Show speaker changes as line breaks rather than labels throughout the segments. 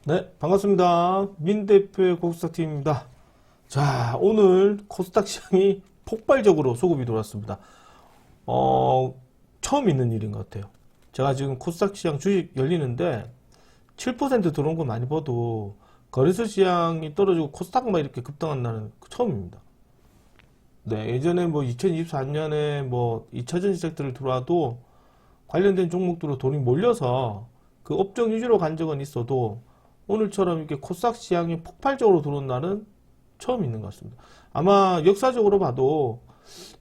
네, 반갑습니다. 민대표의 코스닥팀입니다. 자, 오늘 코스닥 시장이 폭발적으로 수급이 들어왔습니다. 처음 있는 일인 것 같아요. 제가 지금 코스닥 시장 주식 열리는데 7% 들어온 거 많이 봐도 거래소 시장이 떨어지고 코스닥만 이렇게 급등한 날은 처음입니다. 네, 예전에 뭐 2024년에 뭐 2차전 시작들을 들어와도 관련된 종목들로 돈이 몰려서 그 업종 유지로 간 적은 있어도 오늘처럼 이렇게 코스닥 시장이 폭발적으로 들어온 날은 처음 있는 것 같습니다. 아마 역사적으로 봐도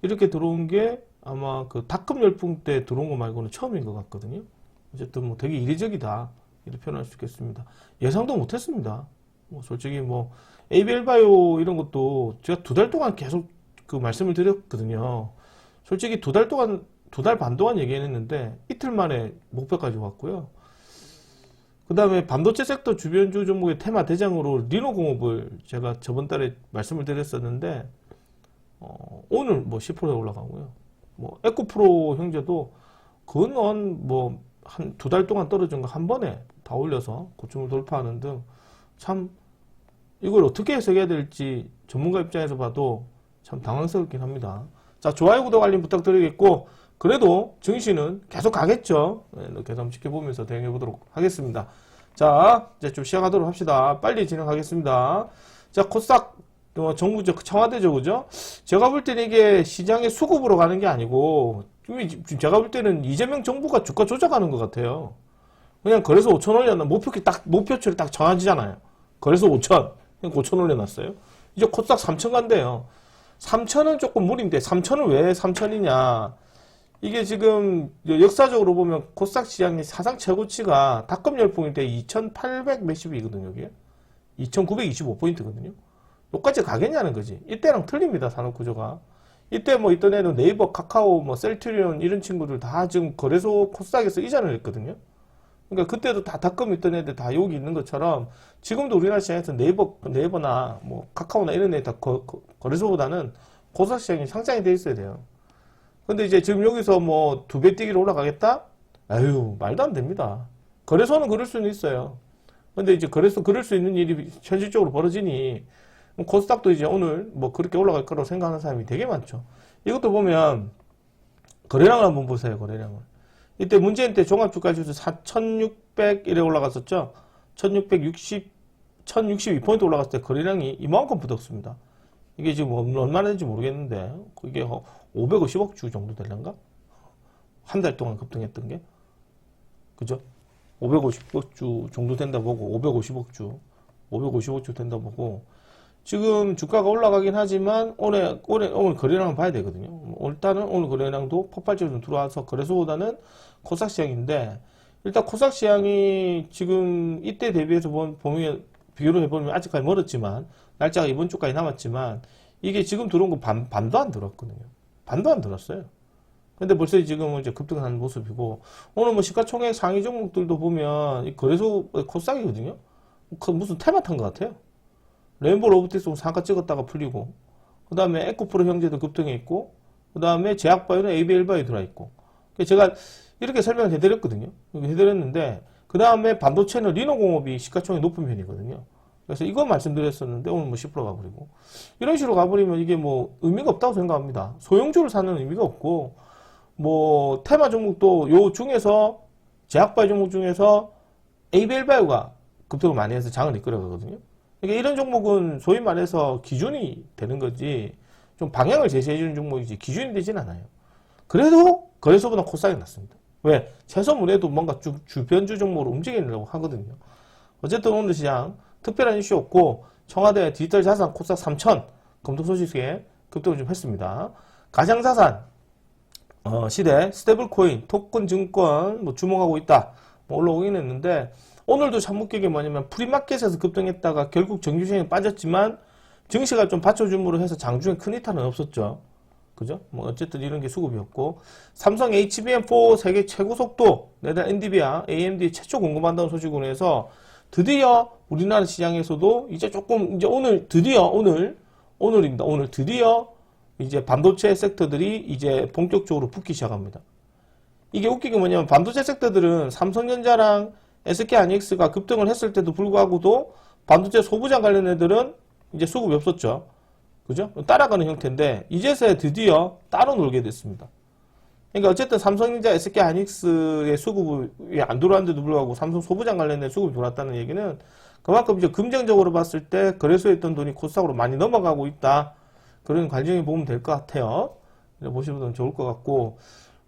이렇게 들어온 게 아마 그 닷컴 열풍 때 들어온 거 말고는 처음인 것 같거든요. 어쨌든 뭐 되게 이례적이다 이렇게 표현할 수 있겠습니다. 예상도 못했습니다. 뭐 솔직히 뭐 ABL바이오 이런 것도 제가 2달 동안 계속 그 말씀을 드렸거든요. 솔직히 2달 동안 2달 반 동안 얘기했는데 이틀 만에 목표까지 왔고요. 그 다음에 반도체 섹터 주변주 종목의 테마 대장으로 리노공업을 제가 저번 달에 말씀을 드렸었는데 오늘 뭐 10% 올라가고요. 뭐 에코프로 형제도 그건 뭐 한 2달 동안 떨어진 거 한 번에 다 올려서 고점을 돌파하는 등 참 이걸 어떻게 해석해야 될지 전문가 입장에서 봐도 참 당황스럽긴 합니다. 자, 좋아요, 구독, 알림 부탁드리겠고 그래도 증시는 계속 가겠죠. 네, 계속 한번 지켜보면서 대응해 보도록 하겠습니다. 자, 이제 좀 시작하도록 합시다. 빨리 진행하겠습니다. 자, 코스닥 정부죠, 청와대죠, 그죠? 제가 볼 때는 이게 시장의 수급으로 가는 게 아니고 지금 제가 볼 때는 이재명 정부가 주가 조작하는 것 같아요. 그냥 거래소 5천 올렸나 목표치를 딱 정해지잖아요. 거래소 5천, 그냥 5천 올려놨어요. 이제 코스닥 3천 간대요. 3천은 조금 무리인데 3천은 왜 3천이냐? 이게 지금 역사적으로 보면 코스닥 시장의 사상 최고치가 닷컴 열풍일 때 2,800 몇십이거든요. 여기에 2,925포인트거든요. 여기까지 가겠냐는 거지. 이때랑 틀립니다. 산업구조가. 이때 뭐 있던 애는 네이버, 카카오, 뭐 셀트리온 이런 친구들 다 지금 거래소 코스닥에서 이전을 했거든요. 그러니까 그때도 다 닷컴 있던 애들 다 여기 있는 것처럼 지금도 우리나라 시장에서 네이버나 뭐 카카오나 이런 애 다 거래소보다는 코스닥 시장이 상장이 돼 있어야 돼요. 근데 이제 지금 여기서 뭐 2배 뛰기로 올라가겠다? 아유, 말도 안 됩니다. 거래소는 그럴 수는 있어요. 근데 이제 거래소 그럴 수 있는 일이 현실적으로 벌어지니 코스닥도 이제 오늘 뭐 그렇게 올라갈 거라고 생각하는 사람이 되게 많죠. 이것도 보면 거래량을 한번 보세요. 거래량을. 이때 문재인 때 종합주가지수 4,600일에 올라갔었죠. 1,662포인트 올라갔을 때 거래량이 이만큼 붙었습니다. 이게 지금 얼마나 되는지 모르겠는데 이게 550억 주 정도 되려나? 한 달 동안 급등했던 게 그죠? 550억 주 정도 된다 보고 550억 주 된다 보고 지금 주가가 올라가긴 하지만 오늘 거래량을 봐야 되거든요. 일단은 오늘 거래량도 폭발적으로 들어와서 거래소보다는 코스닥 시장인데 일단 코스닥 시장이 지금 이때 대비해서 보면 비교를 해보면 아직까지 멀었지만 날짜가 이번 주까지 남았지만 이게 지금 들어온 거 반도 안 들었거든요. 반도 안 들었어요. 근데 벌써 지금 이제 급등하는 모습이고 오늘 뭐 시가총액 상위 종목들도 보면 이 거래소 코스닥이거든요. 무슨 테마 탄 것 같아요. 레인보우 로보틱스 상가 찍었다가 풀리고 그 다음에 에코프로 형제도 급등해 있고 그 다음에 제약바이오는 ABL바이오 들어있고 제가 이렇게 설명을 해드렸거든요. 해드렸는데 그 다음에 반도체는 리노공업이 시가총액 높은 편이거든요. 그래서 이거 말씀드렸었는데 오늘 뭐 10% 가버리고 이런 식으로 가버리면 이게 뭐 의미가 없다고 생각합니다. 소형주를 사는 의미가 없고 뭐 테마 종목도 요 중에서 제약바이오 종목 중에서 ABL바이오가 급등을 많이 해서 장을 이끌어가거든요. 그러니까 이런 종목은 소위 말해서 기준이 되는 거지 좀 방향을 제시해주는 종목이지 기준이 되진 않아요. 그래도 거래소보다 코스닥이 낫습니다. 왜? 최소문에도 뭔가 주변주 종목으로 움직이려고 하거든요. 어쨌든 오늘 시장 특별한 이슈 없고 청와대 디지털 자산 코스닥 3천 검토 소식에 급등을 좀 했습니다. 가상자산 시대 스테이블 코인 토큰 증권 뭐 주목하고 있다 뭐 올라오긴 했는데 오늘도 참 웃긴 게 뭐냐면 프리마켓에서 급등했다가 결국 정규시장에 빠졌지만 증시가 좀 받쳐줌으로 해서 장중에 큰 이탈은 없었죠. 그죠? 뭐 어쨌든 이런 게 수급이었고 삼성 HBM4 세계 최고 속도 내달 엔비디아 AMD 최초 공급한다는 소식으로 해서 드디어 우리나라 시장에서도 이제 조금 이제 오늘입니다. 오늘 드디어 이제 반도체 섹터들이 이제 본격적으로 붙기 시작합니다. 이게 웃기게 뭐냐면 반도체 섹터들은 삼성전자랑 SK 하이닉스가 급등을 했을 때도 불구하고도 반도체 소부장 관련 애들은 이제 수급이 없었죠. 그죠? 따라가는 형태인데 이제서야 드디어 따로 놀게 됐습니다. 그러니까 어쨌든 삼성전자, SK 하이닉스의 수급이 안 들어왔는데도 불구하고 삼성 소부장 관련된 수급이 들어왔다는 얘기는 그만큼 이제 긍정적으로 봤을 때 거래소에 있던 돈이 코스닥으로 많이 넘어가고 있다. 그런 관점이 보면 될 것 같아요. 보시면 더 좋을 것 같고.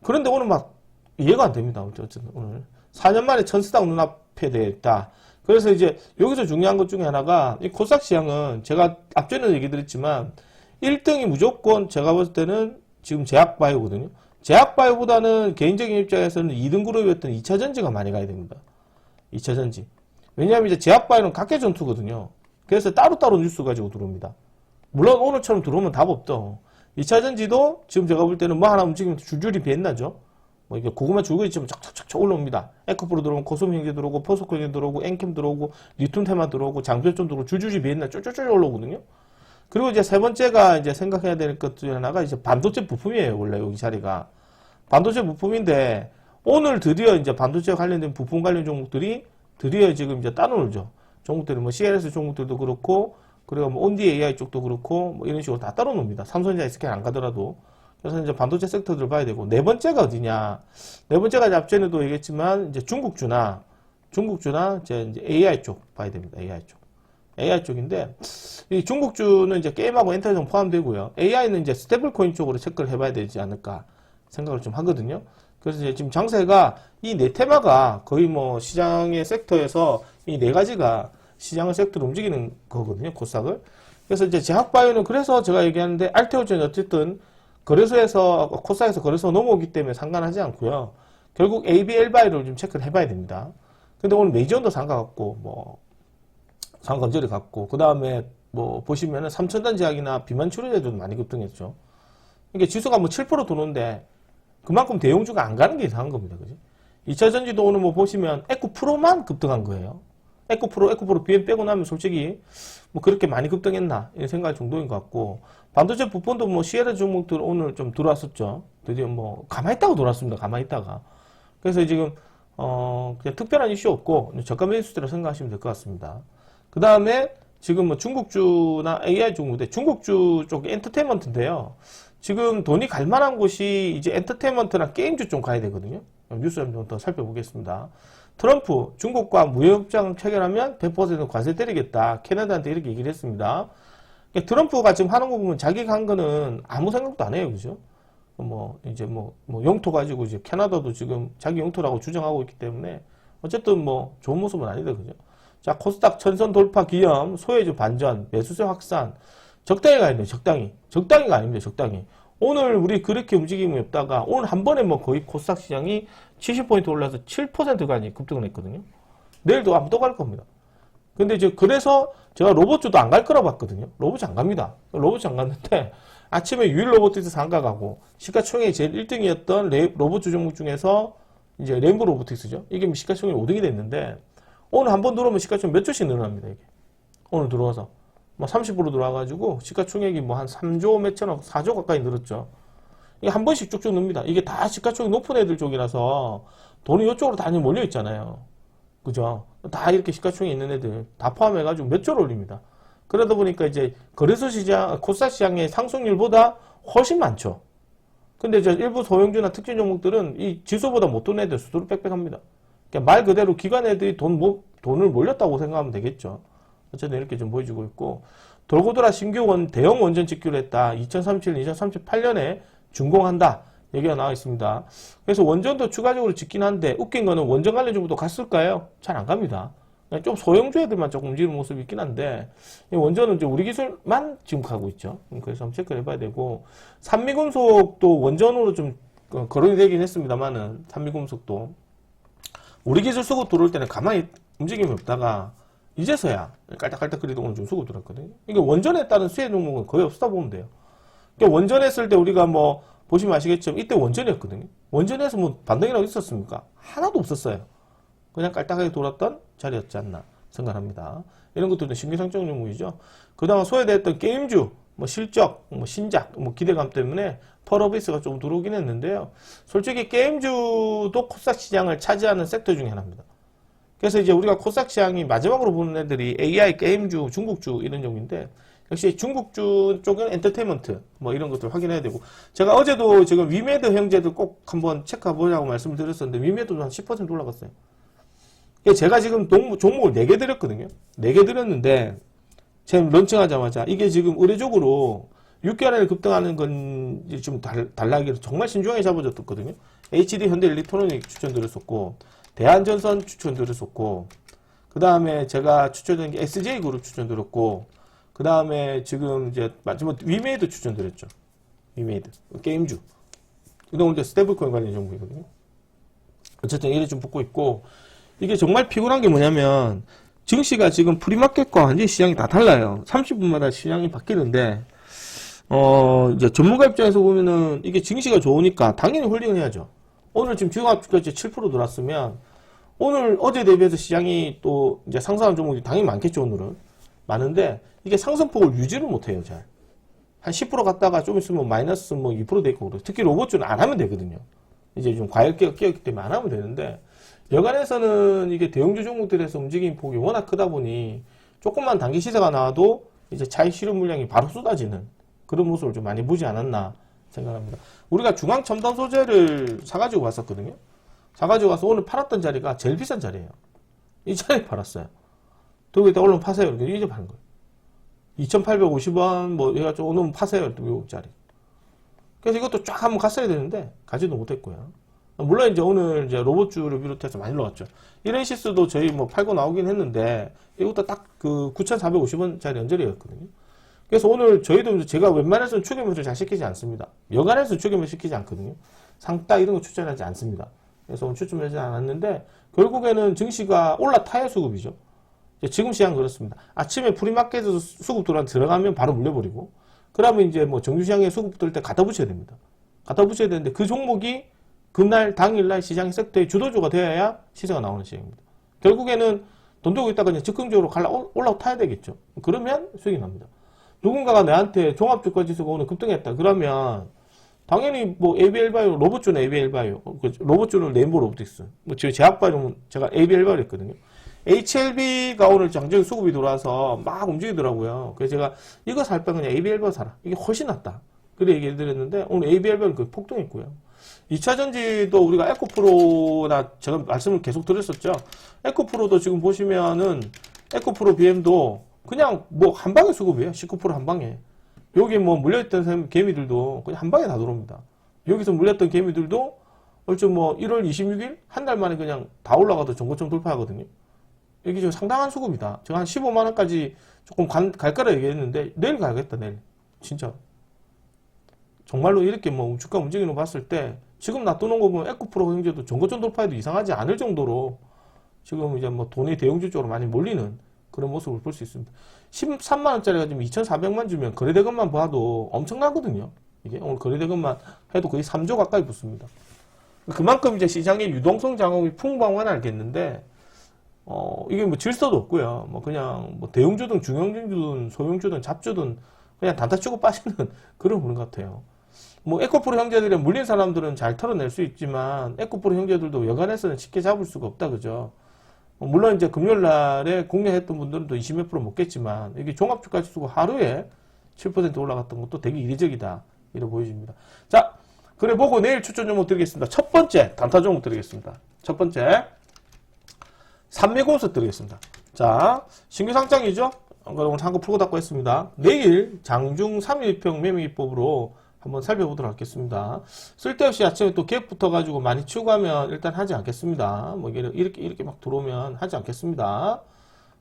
그런데 오늘 막 이해가 안 됩니다. 어쨌든 오늘 4년 만에 천스닥 눈앞에 되었다. 그래서 이제 여기서 중요한 것 중에 하나가 이 코스닥 시장은 제가 앞전에도 얘기 드렸지만 1등이 무조건 제가 봤을 때는 지금 제약바이오거든요. 제약바이오보다는 개인적인 입장에서는 2등 그룹이었던 2차전지가 많이 가야 됩니다. 2차전지. 왜냐하면 이제 제약바이오는 각계전투거든요. 그래서 따로따로 뉴스 가지고 들어옵니다. 물론 오늘처럼 들어오면 답 없죠. 2차전지도 지금 제가 볼 때는 뭐 하나 움직이면 줄줄이 비엔나죠. 뭐 이게 고구마 줄고 있지만 쫙쫙쫙 올라옵니다. 에코프로 들어오면 코스모 형제 들어오고 포스코 형제 들어오고 엔캠 들어오고 리튬 테마 들어오고 장별점 들어오고 줄줄이 비엔나 쫄쫄쫄 올라오거든요. 그리고 이제 세 번째가 이제 생각해야 될 것 중에 하나가 이제 반도체 부품이에요. 원래 여기 자리가. 반도체 부품인데 오늘 드디어 이제 반도체 관련된 부품 관련 종목들이 드디어 지금 이제 따라놀죠. 종목들이 뭐 CLS 종목들도 그렇고 그리고 뭐 온디 AI 쪽도 그렇고 뭐 이런 식으로 다 따라놉니다. 삼성전자 SK 안 가더라도. 그래서 이제 반도체 섹터들 봐야 되고 네 번째가 어디냐? 네 번째가 이제 앞전에도 얘기했지만 이제 중국주나 이제 AI 쪽 봐야 됩니다. AI 쪽인데 이 중국주는 이제 게임하고 엔터테인먼트 포함되고요. AI는 이제 스테이블 코인 쪽으로 체크를 해봐야 되지 않을까 생각을 좀 하거든요. 그래서 이제 지금 장세가 이 네 테마가 거의 뭐 시장의 섹터에서 이 네 가지가 시장의 섹터로 움직이는 거거든요. 코스닥을. 그래서 이제 제약바이오는 그래서 제가 얘기하는데 알테오젠 어쨌든 거래소에서 코스닥에서 거래소 넘어오기 때문에 상관하지 않고요. 결국 ABL바이오를 좀 체크를 해봐야 됩니다. 근데 오늘 메이저온도 상가갔고 뭐 상건절이 갔고 그 다음에 뭐 보시면은 삼천단 제약이나 비만 치료제도 많이 급등했죠. 이게 지수가 뭐 7% 도는데 그만큼 대형주가 안 가는 게 이상한 겁니다. 그죠? 2차 전지도 오늘 뭐 보시면 에코프로만 급등한 거예요. 에코프로 BM 빼고 나면 솔직히 뭐 그렇게 많이 급등했나 이런 생각 정도인 것 같고 반도체 부품도 뭐 CLS 종목들 오늘 좀 들어왔었죠. 드디어 뭐 가만히 있다가 돌았습니다. 가만히 있다가. 그래서 지금 그냥 특별한 이슈 없고 저가 매수대로 생각하시면 될 것 같습니다. 그 다음에 지금 뭐 중국주나 AI 종목인데 중국주 쪽 엔터테인먼트인데요. 지금 돈이 갈 만한 곳이 이제 엔터테인먼트나 게임주 좀 가야 되거든요. 뉴스 좀 더 살펴보겠습니다. 트럼프 중국과 무역협정 체결하면 100% 관세 때리겠다. 캐나다한테 이렇게 얘기를 했습니다. 트럼프가 지금 하는 거 보면 자기가 한 거는 아무 생각도 안 해요. 그죠? 이제 영토 가지고 이제 캐나다도 지금 자기 영토라고 주장하고 있기 때문에 어쨌든 뭐 좋은 모습은 아니다. 그죠? 자, 코스닥 천선 돌파 기염, 소외주 반전, 매수세 확산. 적당히 가야 돼요. 적당히가 아닙니다. 적당히. 오늘 우리 그렇게 움직임이 없다가 오늘 한 번에 뭐 거의 코스닥 시장이 70포인트 올라서 7%가 급등을 했거든요. 내일도 아마 또 갈 겁니다. 근데 이제 그래서 제가 로봇주도 안 갈 거라고 봤거든요. 로봇주 안 갑니다. 로봇주 안 갔는데 아침에 유일 로보틱스 상가가고 시가총액이 제일 1등이었던 로봇주 종목 중에서 이제 레인보 로보틱스죠. 이게 시가총액이 5등이 됐는데 오늘 한 번 들어오면 시가총액 몇 조씩 늘어납니다. 이게. 오늘 들어와서. 뭐 30% 들어와가지고 시가총액이 뭐 한 3조 몇천억, 4조 가까이 늘었죠. 이게 한 번씩 쭉쭉 늡니다. 이게 다 시가총액 높은 애들 쪽이라서 돈이 이쪽으로 다 몰려 있잖아요. 그죠? 다 이렇게 시가총액 있는 애들 다 포함해가지고 몇 조를 올립니다. 그러다 보니까 이제 거래소 시장, 코스닥 시장의 상승률보다 훨씬 많죠. 근데 이제 일부 소형주나 특징 종목들은 이 지수보다 못 도는 애들 수두룩 빽빽합니다. 그러니까 말 그대로 기관 애들이 돈을 몰렸다고 생각하면 되겠죠. 어쨌든 이렇게 좀 보여주고 있고 돌고 돌아 신규 대형 원전 짓기로 했다. 2037, 2038년에 준공한다. 얘기가 나와 있습니다. 그래서 원전도 추가적으로 짓긴 한데 웃긴 거는 원전 관련 정보도 갔을까요? 잘 안 갑니다. 좀 소형주 애들만 조금 움직이는 모습이 있긴 한데 이 원전은 이제 우리 기술만 지금 가고 있죠. 그래서 한번 체크를 해봐야 되고 산미금속도 원전으로 좀 거론이 되긴 했습니다만은 산미금속도 우리 기술 수급 들어올 때는 가만히 움직임이 없다가 이제서야 깔딱깔딱거리도 오늘 좀 수급 들었거든요. 이게 원전에 따른 수혜 종목은 거의 없다 보면 돼요. 그러니까 원전했을 때 우리가 뭐 보시면 아시겠지만 이때 원전이었거든요. 원전에서 뭐 반등이라고 있었습니까? 하나도 없었어요. 그냥 깔딱하게 돌았던 자리였지 않나 생각합니다. 이런 것들은 신규상장 종목이죠. 그다음 소외됐던 게임주, 뭐 실적, 뭐 신작, 뭐 기대감 때문에 펄어비스가 좀 들어오긴 했는데요. 솔직히 게임주도 코스닥 시장을 차지하는 섹터 중에 하나입니다. 그래서 이제 우리가 코스닥 시장이 마지막으로 보는 애들이 AI, 게임주, 중국주 이런 종인데 역시 중국주 쪽은 엔터테인먼트 뭐 이런 것들 확인해야 되고 제가 어제도 지금 위메드 형제들 꼭 한번 체크해 보자고 말씀을 드렸었는데 위메드도 한 10% 올라갔어요. 제가 지금 종목을 4개 드렸거든요. 4개 드렸는데 지금 런칭하자마자 이게 지금 의례적으로 6개월 급등하는 건 좀 달라기로 정말 신중하게 잡아줬거든요. HD 현대일렉트로닉 추천드렸었고 대한전선 추천드렸었고 그 다음에 제가 추천드린 게 SJ그룹 추천드렸고 그 다음에 지금 이제 마지막 위메이드 추천드렸죠. 위메이드 게임주 이동 이제 스테이블코인 관련 정보이거든요. 어쨌든 이래 좀 붙고 있고 이게 정말 피곤한 게 뭐냐면 증시가 지금 프리마켓과 완전히 시장이 다 달라요. 30분마다 시장이 바뀌는데 이제 전문가 입장에서 보면은 이게 증시가 좋으니까 당연히 홀딩을 해야죠. 오늘 지금 주요합주까지 7% 들어왔으면 오늘 어제 대비해서 시장이 또 이제 상승한 종목이 당연히 많겠죠. 오늘은 많은데 이게 상승폭을 유지를 못해요. 잘 한 10% 갔다가 좀 있으면 마이너스 뭐 2% 돼 있고 그래. 특히 로봇주는 안 하면 되거든요. 이제 좀 과열기가 끼었기 때문에 안 하면 되는데 여간에서는 이게 대형주 종목들에서 움직임 폭이 워낙 크다 보니 조금만 단기 시세가 나와도 이제 차익 실현 물량이 바로 쏟아지는 그런 모습을 좀 많이 보지 않았나 생각합니다. 우리가 중앙 첨단 소재를 사가지고 왔었거든요. 사가지고 와서 오늘 팔았던 자리가 제일 비싼 자리예요. 이 자리에 팔았어요. 들고 있다 얼른 파세요. 이렇게 이제 파는 거예요. 2,850원 뭐 해가지고 오늘 파세요. 또 자리. 그래서 이것도 쫙 한번 갔어야 되는데 가지도 못했고요. 물론 이제 오늘 이제 로봇주를 비롯해서 많이 올라갔죠. 이렌시스도 저희 뭐 팔고 나오긴 했는데 이것도 딱 그 9,450원짜리 연절이었거든요. 그래서 오늘 저희도 제가 웬만해서는 추격매수 잘 시키지 않습니다. 여간에서 추격매수 시키지 않거든요. 상따 이런 거 추천하지 않습니다. 그래서 오늘 추천하지 않았는데 결국에는 증시가 올라타야 수급이죠. 지금 시장 그렇습니다. 아침에 프리마켓에서 수급 들어가면 바로 물려버리고 그러면 이제 뭐 정규시장에 수급 들을 때 갖다 붙여야 됩니다. 갖다 붙여야 되는데 그 종목이 그날 당일날 시장의 섹터의 주도주가 되어야 시세가 나오는 시장입니다. 결국에는 돈 들고 있다가 그냥 즉흥적으로 올라타야 되겠죠. 그러면 수익이 납니다. 누군가가 내한테 종합주가 지수가 오늘 급등했다. 그러면 당연히 뭐 ABL바이오, 로봇주는 ABL바이오, 로봇주는 레인보우 로보틱스. 뭐 지금 제약바이오는 제가 ABL바이오 했거든요. HLB가 오늘 장중에 수급이 들어와서 막 움직이더라고요. 그래서 제가 이거 살 때 그냥 ABL바이오 사라. 이게 훨씬 낫다. 그래 얘기해 드렸는데 오늘 ABL바이오는 그 폭등했고요. 2차전지도 우리가 에코프로나 제가 말씀을 계속 드렸었죠. 에코프로도 지금 보시면은 에코프로 BM도 그냥 뭐 한 방에 수급이에요. 19% 한 방에. 여기 뭐 물려있던 개미들도 그냥 한 방에 다 들어옵니다. 여기서 물렸던 개미들도 얼추 뭐 1월 26일 한 달 만에 그냥 다 올라가도 전고점 돌파하거든요. 여기 지금 상당한 수급이다. 제가 한 15만원까지 조금 갈 거라 얘기했는데 내일 가야겠다. 내일. 진짜. 정말로 이렇게 뭐 주가 움직이는 거 봤을 때 지금 놔두는 거 보면 에코프로 형제도 전고점 돌파해도 이상하지 않을 정도로 지금 이제 뭐 돈이 대형주 쪽으로 많이 몰리는 그런 모습을 볼 수 있습니다. 13만원짜리가 지금 2,400만 주면 거래대금만 봐도 엄청나거든요. 이게 오늘 거래대금만 해도 거의 3조 가까이 붙습니다. 그만큼 이제 시장의 유동성 작업이 풍부한 알겠는데, 이게 뭐 질서도 없고요. 뭐 그냥 뭐 대형주든 중형주든 소형주든 잡주든 그냥 단타 치고 빠지는 그런 분인 것 같아요. 뭐 에코프로 형제들이 물린 사람들은 잘 털어낼 수 있지만 에코프로 형제들도 여간에서는 쉽게 잡을 수가 없다 그죠. 물론 이제 금요일 날에 공략했던 분들은 또 20몇 프로 먹겠지만 이게 종합주가 지수가 하루에 7% 올라갔던 것도 되게 이례적이다 이렇게 보여집니다. 자, 그래 보고 내일 추천 종목 드리겠습니다. 첫 번째 단타 종목 드리겠습니다. 첫 번째 삼미공수 드리겠습니다. 자, 신규 상장이죠. 오늘 한거 풀고 닫고 했습니다. 내일 장중 3일평 매매기법으로 한번 살펴보도록 하겠습니다. 쓸데없이 아침에 또 갭 붙어가지고 많이 치우고 하면 일단 하지 않겠습니다. 뭐 이렇게 막 들어오면 하지 않겠습니다.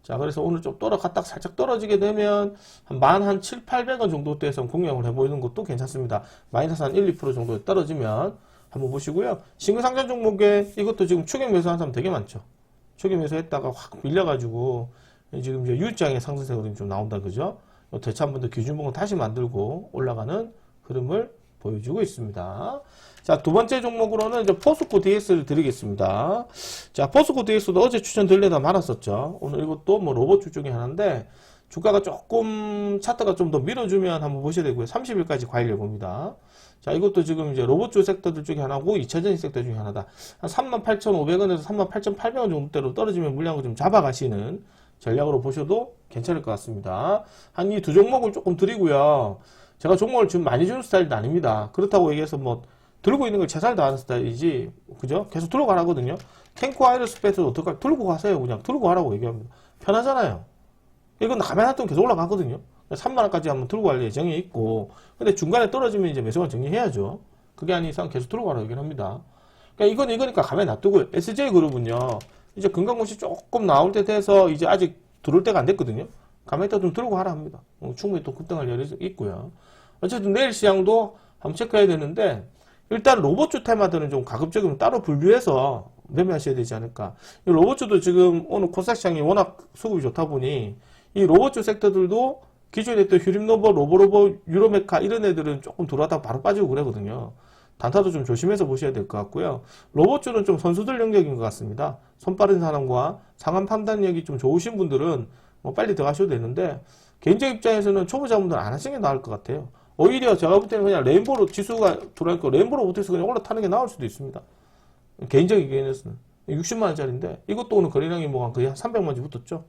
자, 그래서 오늘 좀 갔다가 살짝 떨어지게 되면 한 7,800원 정도 대에서 공략을 해보이는 것도 괜찮습니다. 마이너스 한 1, 2% 정도 떨어지면 한번 보시고요. 신규 상장 종목에 이것도 지금 추격 매수한 사람 되게 많죠. 추격 매수했다가 확 밀려가지고 지금 이제 U장의 상승세가 좀 나온다 그죠? 대차 한 번 더 기준봉을 다시 만들고 올라가는 흐름을 보여주고 있습니다. 자, 두 번째 종목으로는 이제 포스코 DS를 드리겠습니다. 자, 포스코 DS도 어제 추천드리려다 말았었죠. 오늘 이것도 뭐 로봇주 중에 하나인데, 주가가 조금 차트가 좀 더 밀어주면 한번 보셔야 되고요. 30일까지 과일 예보입니다. 자, 이것도 지금 이제 로봇주 섹터들 중에 하나고 2차전지 섹터 중에 하나다. 한 38,500원에서 38,800원 정도대로 떨어지면 물량을 좀 잡아가시는 전략으로 보셔도 괜찮을 것 같습니다. 한 이 두 종목을 조금 드리고요. 제가 종목을 지금 많이 주는 스타일도 아닙니다. 그렇다고 얘기해서 뭐 들고 있는 걸 채살도 하는 스타일이지, 그죠? 계속 들고 가라거든요. 탱크 아이로스페이스 어떡할, 들고 가세요. 그냥 들고 가라고 얘기합니다. 편하잖아요. 이건 가만히 놔두면 계속 올라가거든요. 3만원까지 한번 들고 갈 예정이 있고, 근데 중간에 떨어지면 이제 매수만 정리해야죠. 그게 아닌 이상 계속 들고 가라고 얘기를 합니다. 그러니까 이거니까 가만히 놔두고요. SJ그룹은요, 이제 금강공시 조금 나올 때 돼서 이제 아직 들어올 때가 안 됐거든요. 가만히 있다 좀 들고 가라 합니다. 충분히 또 급등할 여력이 있고요. 어쨌든 내일 시장도 한번 체크해야 되는데, 일단 로봇주 테마들은 좀 가급적이면 따로 분류해서 매매하셔야 되지 않을까. 이 로봇주도 지금 오늘 코스닥 시장이 워낙 수급이 좋다 보니 이 로봇주 섹터들도 기존에 했던 휴림노버, 로보로보, 유로메카 이런 애들은 조금 들어왔다가 바로 빠지고 그러거든요. 단타도 좀 조심해서 보셔야 될 것 같고요. 로봇주는 좀 선수들 영역인 것 같습니다. 손빠른 사람과 상한 판단력이 좀 좋으신 분들은 뭐 빨리 들어가셔도 되는데, 개인적 입장에서는 초보자분들은 안 하시는 게 나을 것 같아요. 오히려 제가 볼 때는 그냥 레인보로 지수가 들어가니까 레인보로 못해서 그냥 올라타는 게 나을 수도 있습니다. 개인적인 의견에서는 60만원짜리인데 이것도 오늘 거래량이 뭐 거의 한 300만원씩 붙었죠.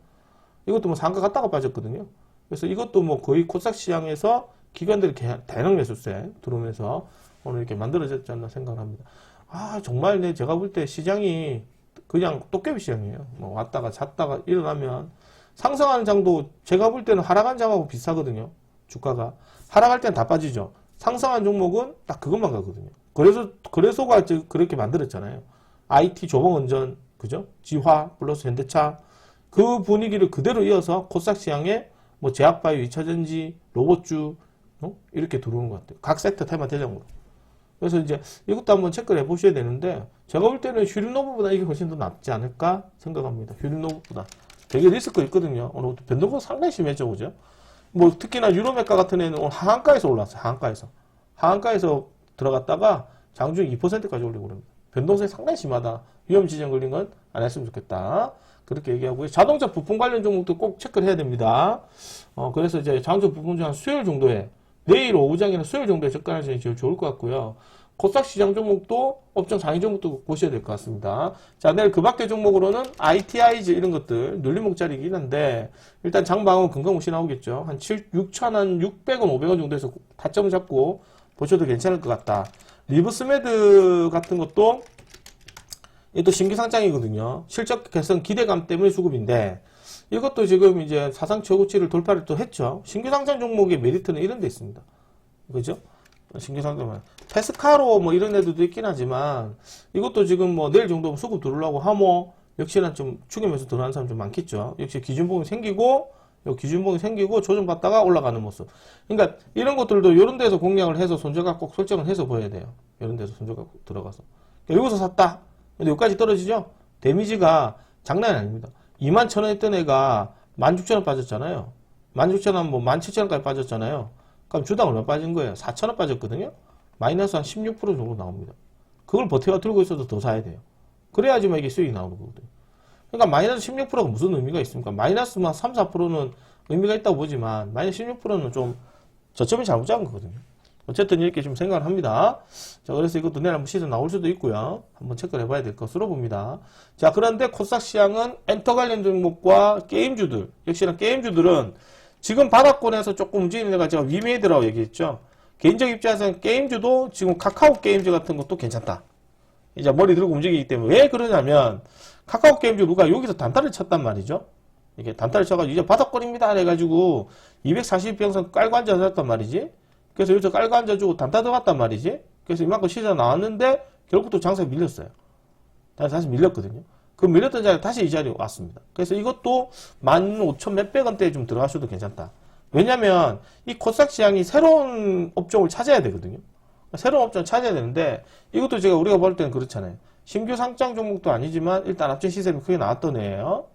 이것도 뭐 상가 갔다가 빠졌거든요. 그래서 이것도 뭐 거의 코스닥 시장에서 기관들이 대량 매수세 들어오면서 오늘 이렇게 만들어졌지 않나 생각을 합니다. 아, 정말 제가 볼 때 시장이 그냥 도깨비 시장이에요. 뭐 왔다가 잤다가 일어나면 상승하는 장도 제가 볼 때는 하락한 장하고 비슷하거든요. 주가가 하락할 때는 다 빠지죠. 상승한 종목은 딱 그것만 가거든요. 그래서 거래소가 그렇게 만들었잖아요. IT 조봉은전, 그죠? 지화 플러스 현대차 그 분위기를 그대로 이어서 코스닥 시장에 뭐 제약바이오, 2차전지, 로봇주 이렇게 들어오는 것 같아요. 각 섹터 테마 대장으로. 그래서 이제 이것도 한번 체크를 해보셔야 되는데, 제가 볼 때는 휴림노브보다 이게 훨씬 더 낫지 않을까 생각합니다. 휴림노브보다 되게 리스크 있거든요. 오늘 변동성 상당히 심해져, 그죠? 뭐 특히나 유로메카 같은 애는 오늘 하한가에서 올랐어요. 하한가에서 들어갔다가 장중 2%까지 올리고 그럽니다. 변동성이 상당히 심하다. 위험 지정 걸린 건 안 했으면 좋겠다. 그렇게 얘기하고요. 자동차 부품 관련 종목도 꼭 체크를 해야 됩니다. 그래서 이제 자동차 부품 중 한 수요일 정도에, 내일 오후장이나 수요일 정도에 접근하시는 게 제일 좋을 것 같고요. 코스닥 시장 종목도 업종 상위 종목도 보셔야 될 것 같습니다. 자, 내일 그 밖에 종목으로는 ITI즈 이런 것들 눌림목짜리이긴 한데, 일단 장방은 건강무시 나오겠죠. 한 6,600원, 500원 정도에서 타점을 잡고 보셔도 괜찮을 것 같다. 리브스메드 같은 것도 이것도 신규 상장이거든요. 실적 개선 기대감 때문에 수급인데, 이것도 지금 이제 사상 최고치를 돌파를 또 했죠. 신규 상장 종목의 메리트는 이런 데 있습니다. 그죠? 신규 상장만. 페스카로 뭐 이런 애들도 있긴 하지만, 이것도 지금 뭐 내일 정도면 수급 들어오려고 하모, 역시나 좀 추격면서 들어가는 사람 좀 많겠죠. 역시 기준봉이 생기고, 기준봉이 생기고 조정받다가 올라가는 모습. 그러니까 이런 것들도 이런 데서 공략을 해서 손절가 꼭 설정을 해서 보여야 돼요. 이런 데서 손절가 들어가서. 그러니까 여기서 샀다. 근데 여기까지 떨어지죠? 데미지가 장난이 아닙니다. 21,000원 했던 애가 16,000원 빠졌잖아요. 16,000원, 뭐 17,000원까지 빠졌잖아요. 그럼 주당 얼마 빠진 거예요? 4,000원 빠졌거든요? 마이너스 한 16% 정도 나옵니다. 그걸 버텨가 들고 있어도 더 사야 돼요. 그래야지만 이게 수익이 나오는 거거든요. 그러니까 마이너스 16%가 무슨 의미가 있습니까? 마이너스만 3, 4%는 의미가 있다고 보지만, 마이너스 16%는 좀 저점이 잘못 잡은 거거든요. 어쨌든 이렇게 좀 생각을 합니다. 자, 그래서 이것도 내일 한번 시즌 나올 수도 있고요. 한번 체크를 해봐야 될 것으로 봅니다. 자, 그런데 코스닥 시장은 엔터 관련 종목과 게임주들, 역시나 게임주들은 지금 바닥권에서 조금 움직이는 데가 제가 위메이드라고 얘기했죠. 개인적 입장에서는 게임주도 지금 카카오 게임즈 같은 것도 괜찮다. 이제 머리 들고 움직이기 때문에. 왜 그러냐면, 카카오 게임즈 누가 여기서 단타를 쳤단 말이죠. 이게 단타를 쳐가지고 이제 바닥권입니다 해가지고 240평선 깔고 앉아서 단 말이지. 그래서 여기서 깔고 앉아주고 단타 들어갔단 말이지. 그래서 이만큼 시장 나왔는데 결국 또 장세가 밀렸어요. 다시 밀렸거든요. 그 밀렸던 자리에 다시 이 자리에 왔습니다. 그래서 이것도 15,000 몇백 원대에 좀 들어가셔도 괜찮다. 왜냐면 이 코스닥 시장이 새로운 업종을 찾아야 되거든요. 새로운 업종을 찾아야 되는데, 이것도 제가 우리가 볼 때는 그렇잖아요. 신규 상장 종목도 아니지만 일단 앞전 시세는 크게 나왔던 애예요.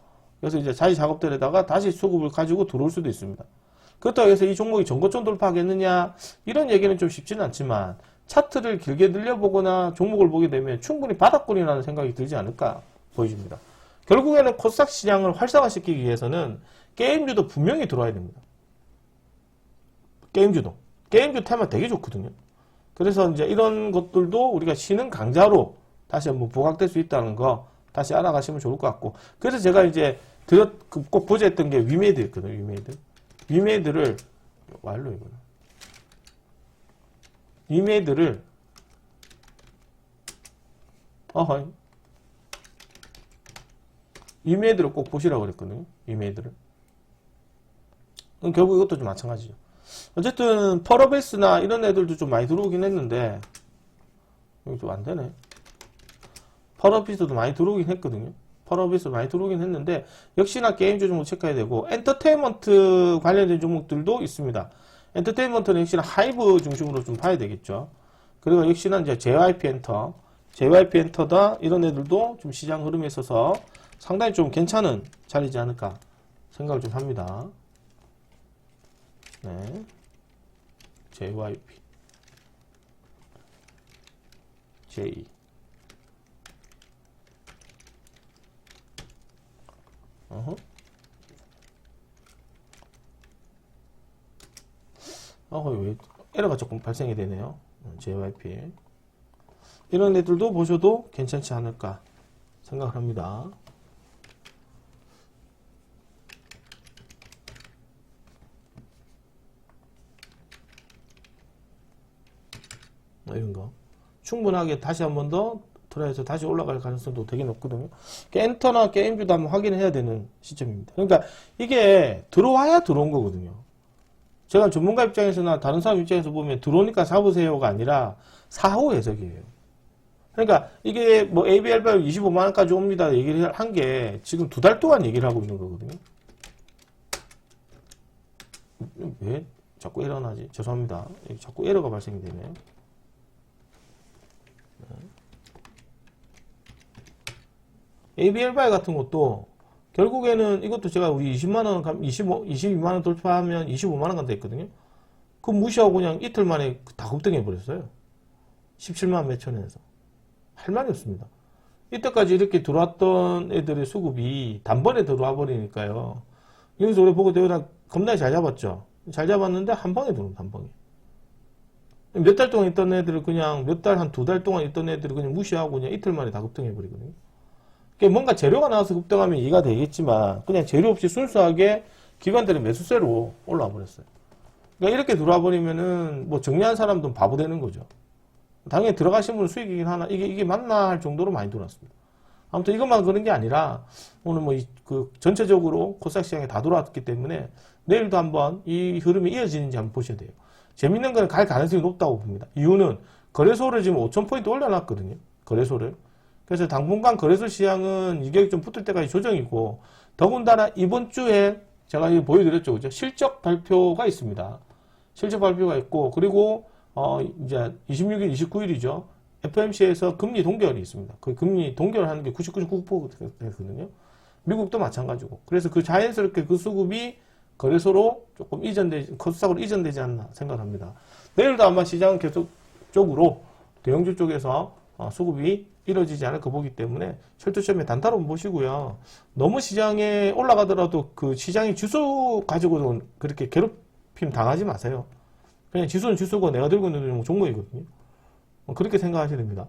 그래서 이제 자리 작업들에다가 다시 수급을 가지고 들어올 수도 있습니다. 그렇다고 해서 이 종목이 전고점 돌파하겠느냐, 이런 얘기는 좀 쉽지는 않지만, 차트를 길게 늘려보거나 종목을 보게 되면 충분히 바닥권이라는 생각이 들지 않을까 보여집니다. 결국에는 코스닥 시장을 활성화시키기 위해서는 게임주도 분명히 들어와야 됩니다. 게임주 테마 되게 좋거든요. 그래서 이제 이런 것들도 우리가 신흥 강자로 다시 한번 부각될 수 있다는 거 다시 알아가시면 좋을 것 같고. 그래서 제가 이제 꼭 보자 했던 게 위메이드 있거든요. 위메이드를 말로 이거는. 위메이드를 위메이드를 꼭 보시라고 그랬거든요. 위메이드를. 결국 이것도 좀 마찬가지죠. 어쨌든 펄어베이스나 이런 애들도 좀 많이 들어오긴 했는데 여기 좀 안되네. 펄어베이스도 많이 들어오긴 했거든요. 펄어베이스도 많이 들어오긴 했는데 역시나 게임주 종목 체크해야 되고, 엔터테인먼트 관련된 종목들도 있습니다. 엔터테인먼트는 역시나 하이브 중심으로 좀 봐야 되겠죠. 그리고 역시나 이제 JYP 엔터다 이런 애들도 좀 시장 흐름에 있어서 상당히 좀 괜찮은 자리지 않을까 생각을 좀 합니다. 네. JYP J 왜 에러가 조금 발생이 되네요. JYP 이런 애들도 보셔도 괜찮지 않을까 생각을 합니다. 이런 거 충분하게 다시 한 번 더 트라이해서 다시 올라갈 가능성도 되게 높거든요. 엔터나 게임주도 한번 확인해야 되는 시점입니다. 그러니까 이게 들어와야 들어온 거거든요. 제가 전문가 입장에서나 다른 사람 입장에서 보면 들어오니까 사보세요가 아니라 사후 해석이에요. 그러니까 이게 뭐 ABR 바이오 25만원까지 옵니다 얘기를 한 게 지금 2달 동안 얘기를 하고 있는 거거든요. 왜 자꾸 에러 나지? 죄송합니다. 자꾸 에러가 발생이 되네요. ABL 바이 같은 것도 결국에는 이것도 제가 우리 20만원, 22만원 돌파하면 25만원 간다 했거든요. 그거 무시하고 그냥 이틀 만에 다 급등해버렸어요. 17만 몇천원에서. 할 말이 없습니다. 이때까지 이렇게 들어왔던 애들의 수급이 단번에 들어와 버리니까요. 여기서 우리 보고 대우랑 겁나게 잘 잡았죠. 잘 잡았는데 한 방에 들어옵니다. 한 방에. 몇 달 동안 있던 애들을 그냥 몇 달, 한 2달 동안 있던 애들을 그냥 무시하고 그냥 이틀 만에 다 급등해버리거든요. 뭔가 재료가 나와서 급등하면 이해가 되겠지만 그냥 재료 없이 순수하게 기관들의 매수세로 올라와 버렸어요. 그러니까 이렇게 들어와 버리면은 뭐 정리한 사람도 바보 되는 거죠. 당연히 들어가신 분은 수익이긴 하나 이게 맞나 할 정도로 많이 들어왔습니다. 아무튼 이것만 그런 게 아니라 오늘 뭐 그 전체적으로 코스닥 시장에 다 들어왔기 때문에 내일도 한번 이 흐름이 이어지는지 한번 보셔야 돼요. 재밌는 건 갈 가능성이 높다고 봅니다. 이유는 거래소를 지금 5,000포인트 올려놨거든요. 거래소를. 그래서 당분간 거래소 시장은 이 가격이 좀 붙을 때까지 조정이고, 더군다나 이번 주에 제가 이거 보여드렸죠. 그죠? 실적 발표가 있습니다. 실적 발표가 있고, 그리고, 이제 26일, 29일이죠. FOMC에서 금리 동결이 있습니다. 그 금리 동결하는 게 99.9%거든요. 미국도 마찬가지고. 그래서 그 자연스럽게 그 수급이 거래소로 조금 코스닥으로 이전되지 않나 생각합니다. 내일도 아마 시장은 계속적으로 대형주 쪽에서 수급이 이루어지지 않을까 보기 때문에 철저점에 단타로 보시고요. 너무 시장에 올라가더라도 그 시장의 지수 가지고도 그렇게 괴롭힘 당하지 마세요. 그냥 지수는 지수고 내가 들고 있는 종목이거든요. 그렇게 생각하셔야 됩니다.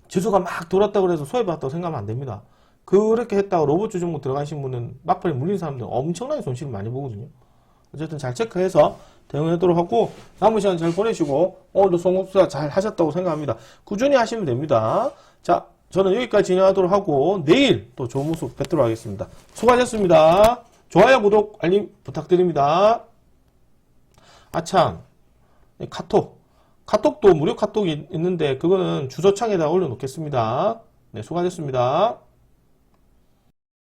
지수가 막 돌았다고 해서 소외받았다고 생각하면 안 됩니다. 그렇게 했다가 로봇주 종목 들어가신 분은 막판에 물린 사람들은 엄청나게 손실을 많이 보거든요. 어쨌든 잘 체크해서 대응하도록 하고 남은 시간 잘 보내시고 오늘도 송급수사 잘 하셨다고 생각합니다. 꾸준히 하시면 됩니다. 자, 저는 여기까지 진행하도록 하고 내일 또 좋은 모습 뵙도록 하겠습니다. 수고하셨습니다. 좋아요, 구독, 알림 부탁드립니다. 아참, 카톡도 무료 카톡이 있는데 그거는 주소창에다 올려놓겠습니다. 네, 수고하셨습니다.